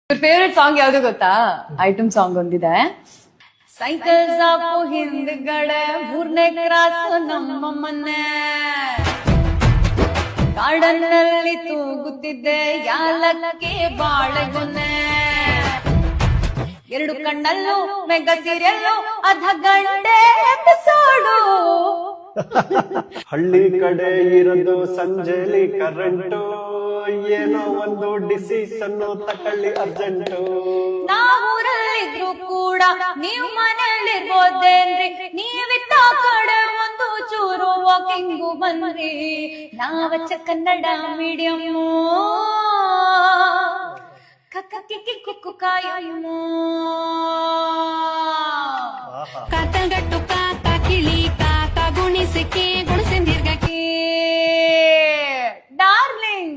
Favourite song ಯಾವ್ದು ಗೊತ್ತಾ? Item song ಒಂದಿದೆ. ಸೈಕಲ್ ಸಾಕು ಹಿಂದ್ಗಡೆ 3ನೇ ಕ್ರಾಸ್ ನಮ್ಮ ಮನೆ, ಗಾರ್ಡನ್ನಲ್ಲಿ ತೂಗುತ್ತಿದ್ದೆ ಯಾಲಕ್ಕಿ ಬಾಳೆಗೊನೆ, 2 ಕಣ್ಣಲ್ಲೂ ಮೆಗಾ ಸೀರಿಯಲ್ಲು ಅರ್ಧ ಗಂಟೆ ಎಪಿಸೋಡು. ಹಳ್ಳಿ ಕಡೆ ಇರೋದು ಸಂಜೆಲಿ ಕರೆಂಟು, ಏನೋ ಒಂದು ಡಿಸಿಷನ್ ತಕೊಳ್ಳಿ ಅರ್ಜೆಂಟು. ನಾವೂರಲ್ಲಿದ್ರು ಕೂಡ ನೀವು ಮನೆಯಲ್ಲಿರ್ಬೋದೇನ್ರಿ, ನೀವಿದ್ದ ಕಡೆ ಒಂದು ಚೂರು ವಾಕಿಂಗು ಬಂದ್ರಿ. ನಾವಚ್ಚ ಕನ್ನಡ ಮೀಡಿಯಮ್ಮು, ಕಕ್ಕಿ ಕುಕ್ಕು ಕಾಯಮ್ಮು. ಕಾತಗಟ್ಟು ಕಾತ ಕಿಳಿ ಕಾತ ಗುಣಿಸಿಕೆ ಗುಣಸಿಂದಿರ್ಗಕ್ಕೆ ಡಾರ್ಲಿಂಗ್